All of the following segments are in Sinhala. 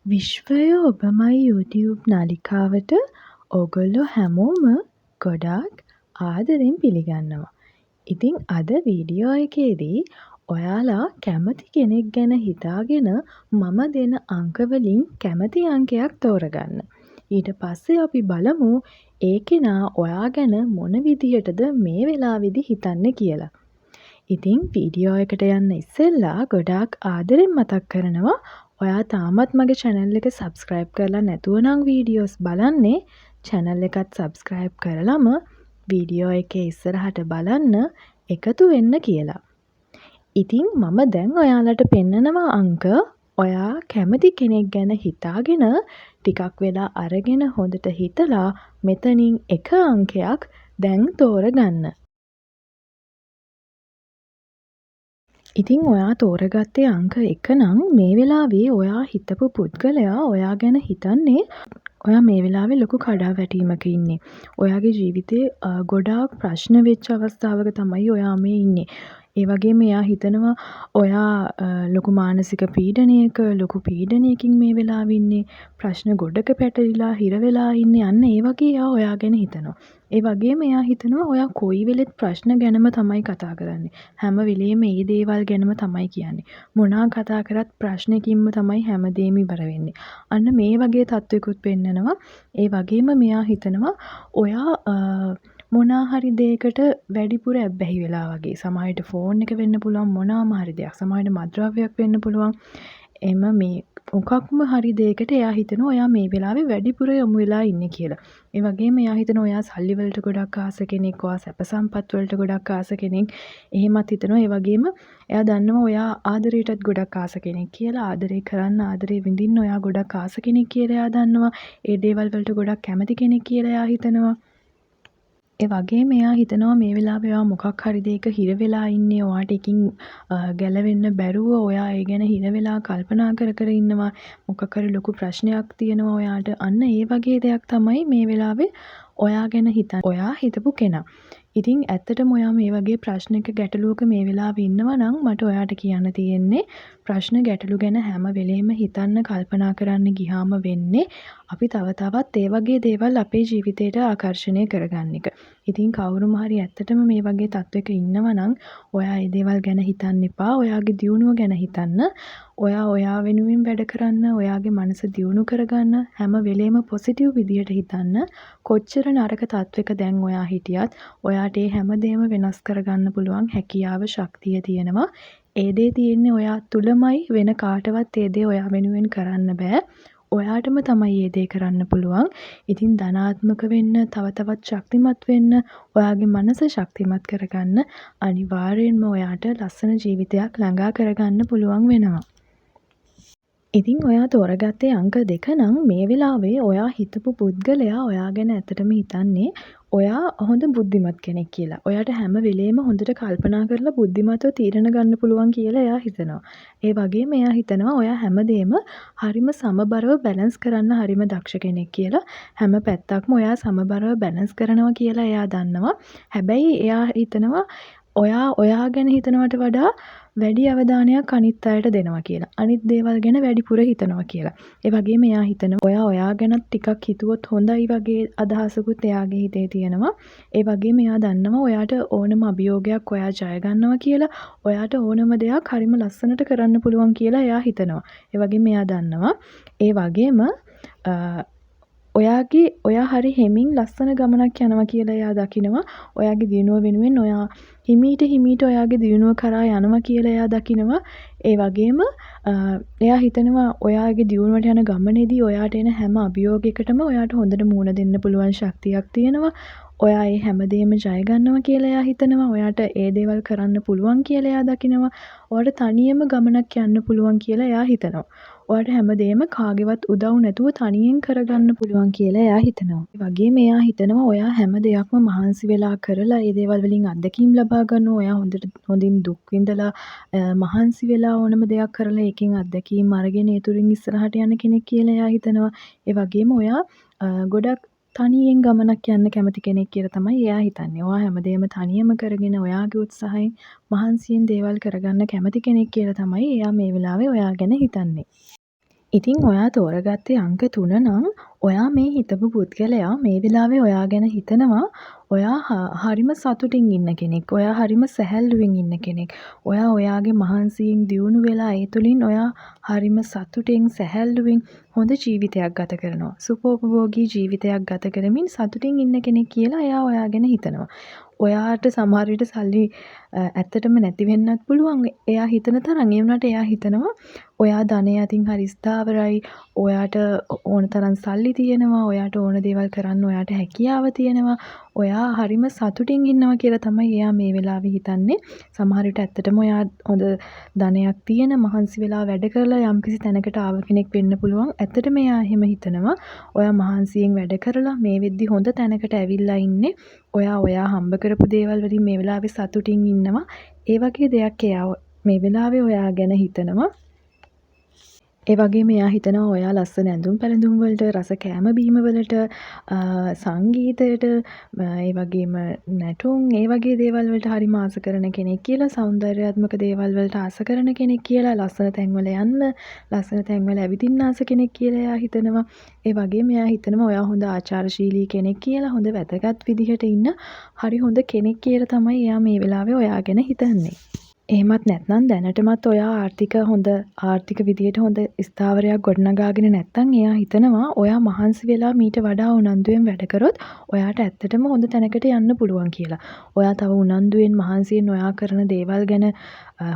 විශ්වය ඔබමයි YouTube නාලිකාවට ඔගොල්ලෝ හැමෝම ගොඩාක් ආදරෙන් පිළිගන්නවා. ඉතින් අද වීඩියෝ එකේදී ඔයාලා කැමති කෙනෙක් ගැන හිතාගෙන මම දෙන අංක වලින් කැමති අංකයක් තෝරගන්න. ඊට පස්සේ අපි බලමු ඒ කෙනා ඔයා ගැන මොන විදිහටද මේ වෙලාවේදී හිතන්නේ කියලා. ඉතින් වීඩියෝ එකට යන්න ඉස්සෙල්ලා ගොඩාක් ආදරෙන් මතක් කරනවා ඔයා තාමත් මගේ channel එක subscribe කරලා නැතුව නම් වීඩියෝස් බලන්නේ channel එකත් subscribe කරලම වීඩියෝ එකේ ඉස්සරහට බලන්න එකතු වෙන්න කියලා. ඉතින් මම දැන් ඔයාලට පෙන්නනවා අංක ඔයා කැමති කෙනෙක් ගැන හිතාගෙන ටිකක් වෙලා අරගෙන හොඳට හිතලා මෙතනින් එක අංකයක් දැන් තෝරගන්න. ඉතින් ඔයා තෝරගත්තේ අංක 1 නම් මේ වෙලාවේ ඔයා හිතපු පුද්ගලයා ඔයා ගැන හිතන්නේ ඔයා මේ වෙලාවේ ලොකු කඩාවැටීමක ඉන්නේ. ඔයාගේ ජීවිතේ ගොඩාක් ප්‍රශ්න වෙච්ච අවස්ථාවක තමයි ඔයා මේ ඉන්නේ. ඒ වගේම එයා හිතනවා ඔයා ලොකු මානසික පීඩනයක ලොකු පීඩනයකින් මේ වෙලාවේ ඉන්නේ. ප්‍රශ්න ගොඩක පැටලිලා හිර වෙලා ඉන්නේ. අන්න ඒ වගේ එයා ඔයා ගැන හිතනවා. ඒ වගේම එයා හිතනවා ඔයා කොයි වෙලෙත් ප්‍රශ්න ගැනම තමයි කතා කරන්නේ. හැම වෙලේම මේ දේවල් ගැනම තමයි කියන්නේ. මොනවා කතා කරත් ප්‍රශ්නකින්ම තමයි හැමදේම ඉවර වෙන්නේ. අන්න මේ වගේ තත්ත්වයකුත් පෙන්නනවා. ඒ වගේම මෙයා හිතනවා ඔයා මොනා හරි දෙයකට වැඩිපුර ඇබ්බැහි වෙලා වගේ. සමහරවිට ෆෝන් එක වෙන්න පුළුවන් මොනවාම හරි දෙයක්. සමහරවිට මත්ද්‍රව්‍යයක් වෙන්න පුළුවන්. එම මේ මොකක්ම හරි දෙයකට එයා හිතනවා ඔයා මේ වෙලාවේ වැඩිපුර යොමු වෙලා ඉන්නේ කියලා. ඒ වගේම එයා හිතනවා ඔයා සල්ලි වලට ගොඩක් ආස කෙනෙක්, ඔයා සැප සම්පත් වලට ගොඩක් ආස කෙනෙක්. එහෙමත් හිතනවා. ඒ වගේම එයා දන්නවා ඔයා ආදරයටත් ගොඩක් ආස කෙනෙක් කියලා. ආදරේ කරන්න, ආදරේ විඳින්න ඔයා ගොඩක් ආස කෙනෙක් කියලා එයා දන්නවා. ඒ දේවල් වලට ගොඩක් කැමති කෙනෙක් කියලා එයා හිතනවා. ඒ වගේම එයා හිතනවා මේ වෙලාවේ ඔයා මොකක් හරි දෙයක හිර වෙලා ඉන්නේ. ඔයාට එකකින් ගැලවෙන්න බැරුව ඔයා ඒ ගැන හිර වෙලා කල්පනා කර කර ඉන්නවා. මොකක් හරි ලොකු ප්‍රශ්නයක් තියෙනවා ඔයාට. අන්න ඒ වගේ දෙයක් තමයි මේ වෙලාවේ ඔයා ගැන හිතන්නේ. ඔයා හිතපු කෙනා. ඉතින් ඇත්තටම ඔයා මේ වගේ ප්‍රශ්නක ගැටලුවක මේ වෙලාවේ ඉන්නවා නම් මට ඔයාට කියන්න තියෙන්නේ ප්‍රශ්න ගැටලු ගැන හැම වෙලෙම හිතන්න කල්පනා කරන්න ගියාම වෙන්නේ අපි තව තවත් ඒ වගේ දේවල් අපේ ජීවිතයට ආකර්ෂණය කරගන්න එක. ඉතින් කවුරුම හරි ඇත්තටම මේ වගේ තත්වයක ඉන්නවා නම් ඔයා ඒ දේවල් ගැන හිතන්න එපා. ඔයාගේ දියුණුව ගැන හිතන්න. ඔයා වෙනුවෙන් වැඩ කරන්න, ඔයාගේ මනස දියුණු කරගන්න, හැම වෙලේම පොසිටිව් විදියට හිතන්න. කොච්චර නරක තත්වයක දැන් ඔයා හිටියත් ඔයාට ඒ හැමදේම වෙනස් කරගන්න පුළුවන් හැකියාව ශක්තිය තියෙනවා. ඒ දේ තියෙන්නේ ඔයා තුලමයි වෙන කාටවත් ඒ දේ ඔයා වෙනුවෙන් කරන්න බෑ. ඔයාටම තමයි ඒ දේ කරන්න පුළුවන්. ඉතින් ධනාත්මක වෙන්න, තව තවත් ශක්තිමත් වෙන්න, ඔයාගේ මනස ශක්තිමත් කරගන්න අනිවාර්යෙන්ම ඔයාට ලස්සන ජීවිතයක් ළඟා කරගන්න පුළුවන් වෙනවා. ඉතින් ඔයා තෝරගත්තේ අංක 2 නම් මේ වෙලාවේ ඔයා හිතපු පුද්ගලයා ඔයා ගැන ඇත්තටම හිතන්නේ ඔයා හොඳ බුද්ධිමත් කෙනෙක් කියලා. ඔයාට හැම වෙලේම හොඳට කල්පනා කරලා බුද්ධිමත්ව තීරණ ගන්න පුළුවන් කියලා එයා හිතනවා. ඒ වගේම එයා හිතනවා ඔයා හැමදේම හරිම සමබරව බැලන්ස් කරන්න හරිම දක්ෂ කෙනෙක් කියලා. හැම පැත්තක්ම ඔයා සමබරව බැලන්ස් කරනවා කියලා එයා දන්නවා. හැබැයි එයා හිතනවා ඔයා ගැන හිතනවට වඩා වැඩි අවධානයක් අනිත් අයට දෙනවා කියලා. අනිත් දේවල් ගැන වැඩිපුර හිතනවා කියලා. ඒ වගේම එයා හිතනවා ඔයා ගැනත් ටිකක් හිතුවොත් හොඳයි වගේ අදහසකුත් එයාගේ හිතේ තියෙනවා. ඒ වගේම එයා දන්නවා ඔයාට ඕනම අභියෝගයක් ඔයා ජය ගන්නවා කියලා. ඔයාට ඕනම දෙයක් හරිම ලස්සනට කරන්න පුළුවන් කියලා එයා හිතනවා. ඒ වගේම එයා දන්නවා ඒ වගේම ඔයා හරි හෙමින් ලස්සන ගමනක් යනවා කියලා එයා දකිනවා. ඔයාගේ දියුණුව වෙනුවෙන් ඔයා හිමීට ඔයාගේ දියුණුව කරා යනවා කියලා එයා දකිනවා. ඒ වගේම එයා හිතනවා ඔයාගේ දියුණුවට යන ගමනේදී ඔයාට එන හැම අභියෝගයකටම ඔයාට හොඳට මුහුණ දෙන්න පුළුවන් ශක්තියක් තියෙනවා. ඔයා ඒ හැමදේම ජය ගන්නවා කියලා එයා හිතනවා. ඔයාට ඒ දේවල් කරන්න පුළුවන් කියලා එයා දකිනවා. ඔයාට තනියම ගමනක් යන්න පුළුවන් කියලා එයා හිතනවා. ඔයාට හැමදේම කාගේවත් උදව් නැතුව තනියෙන් කරගන්න පුළුවන් කියලා එයා හිතනවා. ඒ වගේම එයා හිතනවා ඔයා හැම දෙයක්ම මහන්සි වෙලා කරලා ඒ දේවල් වලින් අත්දැකීම් ලබා ගන්නවා. ඔයා හොඳින් දුක් විඳලා මහන්සි වෙලා ඕනම දෙයක් කරලා ඒකෙන් අත්දැකීම් අරගෙන ඒ තුලින් ඉස්සරහට යන කෙනෙක් කියලා එයා හිතනවා. ඒ වගේම ඔයා ගොඩක් තනියෙන් ගමනක් යන්න කැමති කෙනෙක් කියලා තමයි එයා හිතන්නේ. ඔයා හැමදේම තනියම කරගෙන ඔයාගේ උත්සාහයෙන් මහන්සියෙන් දේවල් කරගන්න කැමති කෙනෙක් කියලා තමයි එයා මේ වෙලාවේ ඔයා ගැන හිතන්නේ. ඉතින් ඔයා තෝරගත්තේ අංක 3 නම් ඔයා මේ හිතපු පුද්ගලයා මේ වෙලාවේ ඔයා ගැන හිතනවා ඔයා හරිම සතුටින් ඉන්න කෙනෙක්. ඔයා හරිම සැහැල්ලුවෙන් ඉන්න කෙනෙක්. ඔයා ඔයාගේ මහන්සියෙන් දියුණු වෙලා ඒ තුලින් ඔයා හරිම සතුටින් සැහැල්ලුවෙන් හොඳ ජීවිතයක් ගත කරනවා. සුඛෝපභෝගී ජීවිතයක් ගත කරමින් සතුටින් ඉන්න කෙනෙක් කියලා එයා ඔයා ගැන හිතනවා. ඔයාට සමහර විට සල්ලි ඇත්තටම නැති වෙන්නත් පුළුවන්. එයා හිතන තරම්. ඒ වුණාට එයා හිතනවා ඔයා ධනය අතින් හරි ස්ථාවරයි. ඔයාට ඕන තරම් සල්ලි තියෙනවා. ඔයාට ඕන දේවල් කරන්න ඔයාට හැකියාව තියෙනවා. ඔයා හරිම සතුටින් ඉන්නවා කියලා තමයි එයා මේ වෙලාවේ හිතන්නේ. සමහර විට ඇත්තටම ඔයා හොඳ ධනයක් තියෙන මහන්සි වෙලා වැඩ කරලා යම්කිසි තැනකට ආව කෙනෙක් වෙන්න පුළුවන්. ඇත්තටම එයා එහෙම හිතනවා. ඔයා මහන්සියෙන් වැඩ කරලා මේ වෙද්දි හොඳ තැනකට ඇවිල්ලා ඉන්නේ. ඔයා හම්බ කරපු දේවල් වලින් මේ වෙලාවේ සතුටින් ඉන්නවා. ඒ වගේ දෙයක් එයා මේ වෙලාවේ ඔයා ගැන හිතනවා. ඒ වගේම එයා හිතනවා ඔයා ලස්සන ඇඳුම් පැළඳුම් වලට, රස කෑම බීම වලට, සංගීතයට, ඒ වගේම නැටුම්, ඒ වගේ දේවල් වලට හරිම ආස කරන කෙනෙක් කියලා, සෞන්දර්යාත්මක දේවල් වලට ආස කරන කෙනෙක් කියලා, ලස්සන තැන්වල යන්න, ලස්සන තැන්වල ඇවිදින්න ආස කෙනෙක් කියලා එයා හිතනවා. ඒ වගේම එයා හිතනවා ඔයා හොඳ ආචාරශීලී කෙනෙක් කියලා, හොඳ වැදගත් විදිහට ඉන්න හරි හොඳ කෙනෙක් කියලා තමයි එයා මේ වෙලාවේ ඔයා ගැන හිතන්නේ. එහෙමත් නැත්නම් දැනටමත් ඔයා හොඳ ආර්ථික විදියට හොඳ ස්ථාවරයක් ගොඩනගාගෙන නැත්නම් එයා හිතනවා ඔයා මහන්සි වෙලා මීට වඩා උනන්දුවෙන් වැඩ කරොත් ඔයාට ඇත්තටම හොඳ තැනකට යන්න පුළුවන් කියලා. ඔයා තව උනන්දුවෙන් මහන්සියෙන් ඔයා කරන දේවල් ගැන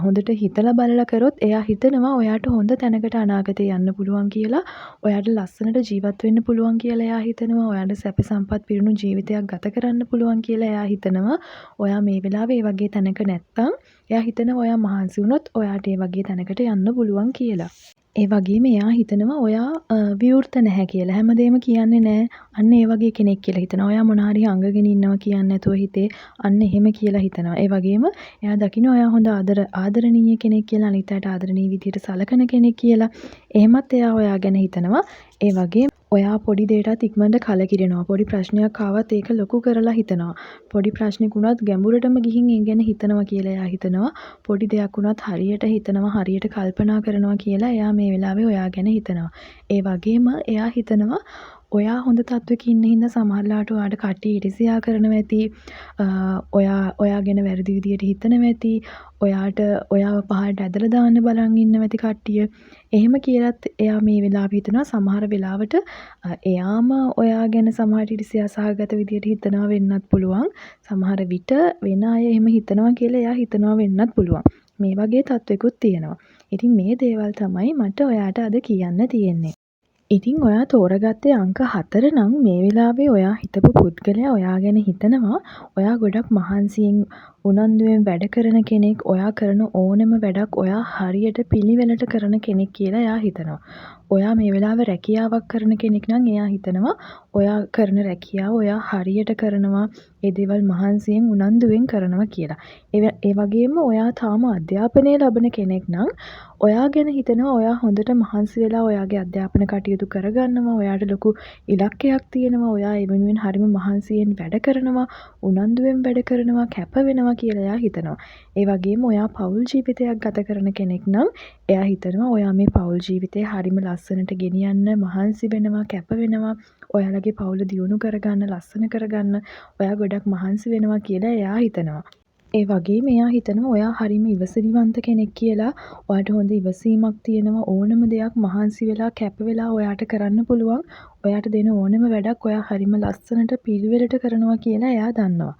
හොඳට හිතලා බලලා කරොත් එයා හිතනවා ඔයාට හොඳ තැනකට අනාගතේ යන්න පුළුවන් කියලා. ඔයාට ලස්සනට ජීවත් වෙන්න පුළුවන් කියලා එයා හිතනවා. ඔයාට සැප සම්පත් පිරුණු ජීවිතයක් ගත කරන්න පුළුවන් කියලා එයා හිතනවා. ඔයා මේ වෙලාවේ ඒ වගේ තැනක නැත්නම් එයා හිතනවා ඔයා මහන්සි වුණොත් ඔයාට ඒ වගේ තැනකට යන්න පුළුවන් කියලා. ඒ වගේම එයා හිතනවා ඔයා විවෘත නැහැ කියලා. හැමදේම කියන්නේ නැහැ. අන්න ඒ වගේ කෙනෙක් කියලා හිතනවා. ඔයා මොන හරි අංගගෙන ඉන්නවා කියන්නේ නැතුව හිතේ අන්න එහෙම කියලා හිතනවා. ඒ වගේම එයා දකින්න ඔයා හොඳ ආදරණීය කෙනෙක් කියලා, අනිත් අයට ආදරණීය විදිහට සලකන කෙනෙක් කියලා. එහෙමත් එයා ඔයා ගැන හිතනවා. ඒ වගේම ඔයා පොඩි දෙයකටත් ඉක්මනට කලකිරෙනවා. පොඩි ප්‍රශ්නයක් ආවත් ඒක ලොකු කරලා හිතනවා. පොඩි ප්‍රශ්නයක් වුණත් ගැඹුරටම ගිහින් ඒ ගැන හිතනවා කියලා එයා හිතනවා. පොඩි දෙයක් වුණත් හරියට හිතනවා, හරියට කල්පනා කරනවා කියලා එයා මේ වෙලාවේ ඔයා ගැන හිතනවා. ඒ වගේම එයා හිතනවා ඔයා හොඳ තත්ත්වයක ඉන්න හින්දා සමහරලාට ඔයාට කට්ටිය ඉරිසියා කරනවා ඇති. ඔයා ගැන වැරදි විදියට හිතනවා ඇති. ඔයාව පහළට ඇදලා දාන්න බලන් ඉන්නවා ඇති කට්ටිය. එහෙම කියලත් එයා මේ වෙලාවේ හිතනවා. සමහර වෙලාවට එයාම ඔයා ගැන සමහර ඉරිසියා සහගත විදියට හිතනවා වෙන්නත් පුළුවන්. සමහර විට වෙන අය එහෙම හිතනවා කියලා එයා හිතනවා වෙන්නත් පුළුවන්. මේ වගේ තත්ත්වෙකුත් තියෙනවා. ඉතින් මේ දේවල් තමයි මට ඔයාට අද කියන්න තියෙන්නේ. ඉතින් ඔයා තෝරගත්තේ අංක 4 නම් මේ වෙලාවේ ඔයා හිතපු පුද්ගලයා ඔයා ගැන හිතනවා ඔයා ගොඩක් මහන්සියෙන් උනන්දුවෙන් වැඩ කරන කෙනෙක්. ඔයා කරන ඕනම වැඩක් ඔයා හරියට පිළිවෙලට කරන කෙනෙක් කියලා එයා හිතනවා. ඔයා මේ වෙලාවේ රැකියාවක් කරන කෙනෙක් නම් එයා හිතනවා ඔයා කරන රැකියාව ඔයා හරියට කරනවා. ඒ දේවල් මහන්සියෙන් උනන්දුවෙන් කරනවා කියලා. ඒ වගේම ඔයා තාම අධ්‍යාපනය ලබන කෙනෙක් නම් ඔයා ගැන හිතනවා ඔයා හොඳට මහන්සි වෙලා ඔයාගේ අධ්‍යාපන කටයුතු කරගන්නවා. ඔයාට ලොකු ඉලක්කයක් තියෙනවා. ඔයා ඒ වෙනුවෙන් හරිම මහන්සියෙන් වැඩ කරනවා. උනන්දුවෙන් වැඩ කරනවා, කැප වෙනවා කියලා එයා හිතනවා. ඒ වගේම ඔයා පෞල් ජීවිතයක් ගත කරන කෙනෙක් නම් එයා හිතනවා ඔයා මේ පෞල් ජීවිතේ හරිම ලස්සනට ගෙනියන්න මහන්සි වෙනවා, කැප වෙනවා. ඔයාලගේ පවුල දියුණු කරගන්න, ලස්සන කරගන්න ඔයා ගොඩක් මහන්සි වෙනවා කියලා එයා හිතනවා. ඒ වගේම එයා හිතනවා ඔයා හරිම ඉවසිලිවන්ත කෙනෙක් කියලා. ඔයාට හොඳ ඉවසීමක් තියෙනවා. ඕනම දෙයක් මහන්සි වෙලා කැප වෙලා ඔයාට කරන්න පුළුවන්. ඔයාට දෙන ඕනම වැඩක් ඔයා හරිම ලස්සනට පිළිවෙලට කරනවා කියලා එයා දන්නවා.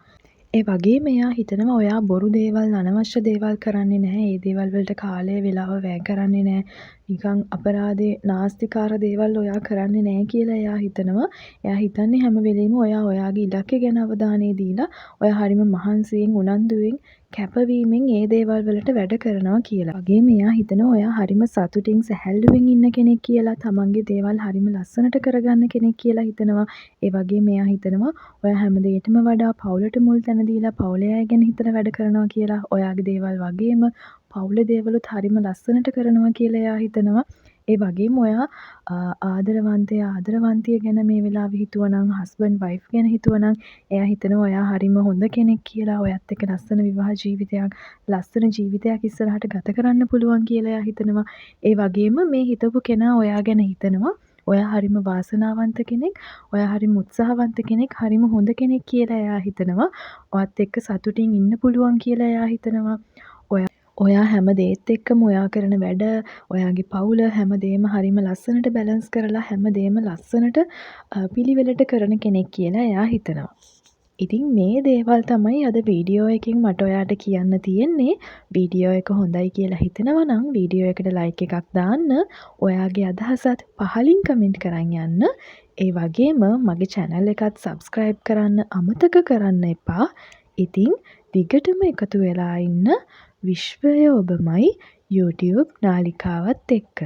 ඒ වගේම එයා හිතනවා ඔයා බොරු දේවල්, අනවශ්‍ය දේවල් කරන්නේ නැහැ. ඒ දේවල් වලට කාලය, වෙලාව වැය කරන්නේ නැහැ. නිකන් අපරාධේ, නාස්තිකාර දේවල් ඔයා කරන්නේ නැහැ කියලා එයා හිතනවා. එයා හිතන්නේ හැම වෙලෙම ඔයාගේ ඉලක්කය ගැන අවධානය දීලා ඔයා හරිම මහන්සියෙන්, උනන්දුවෙන්, කැපවීමෙන් ඒ දේවල් වලට වැඩ කරනවා කියලා. වගේම එයා හිතනවා ඔයා හරිම සතුටින්, සැහැල්ලුවෙන් ඉන්න කෙනෙක් කියලා, තමන්ගේ දේවල් හරිම ලස්සනට කරගන්න කෙනෙක් කියලා හිතනවා. ඒ වගේම එයා හිතනවා ඔයා හැම දෙයකටම වඩා පවුලට මුල් තැන දීලා පවුලේ අය ගැන හිතලා වැඩ කරනවා කියලා. ඔයාගේ දේවල් වගේම පවුලේ දේවලුත් හරිම ලස්සනට කරනවා කියලා එයා හිතනවා. ඒ වගේම ඔයා ආදරවන්තයා ආදරවන්තිය ගැන මේ වෙලාවේ හිතුවනම් හස්බන්ඩ් වයිෆ් ගැන හිතුවනම් එයා හිතනවා ඔයා හරිම හොඳ කෙනෙක් කියලා. ඔයත් එක්ක ලස්සන විවාහ ජීවිතයක් ලස්සන ජීවිතයක් ඉස්සරහට ගත කරන්න පුළුවන් කියලා එයා හිතනවා. ඒ වගේම මේ හිතපු කෙනා ඔයා ගැන හිතනවා ඔයා හරිම වාසනාවන්ත කෙනෙක්. ඔයා හරිම උත්සාහවන්ත කෙනෙක්. හරිම හොඳ කෙනෙක් කියලා එයා හිතනවා. ඔයත් එක්ක සතුටින් ඉන්න පුළුවන් කියලා එයා හිතනවා. ඔයා හැම දේත් එක්කම ඔයා කරන වැඩ, ඔයාගේ පවුල හැමදේම හරිම ලස්සනට බැලන්ස් කරලා හැමදේම ලස්සනට පිළිවෙලට කරන කෙනෙක් කියලා එයා හිතනවා. ඉතින් මේ දේවල් තමයි අද වීඩියෝ එකෙන් මට ඔයාට කියන්න තියෙන්නේ. වීඩියෝ එක හොඳයි කියලා හිතෙනවා නම් වීඩියෝ එකට ලයික් එකක් දාන්න. ඔයාගේ අදහසත් පහලින් කමෙන්ට් කරන් යන්න. ඒ වගේම මගේ channel එකත් subscribe කරන්න අමතක කරන්න එපා. ඉතින් දිගටම එකතු වෙලා ඉන්න. විශ්වය ඔබමයි YouTube නාලිකාවත් එක්ක.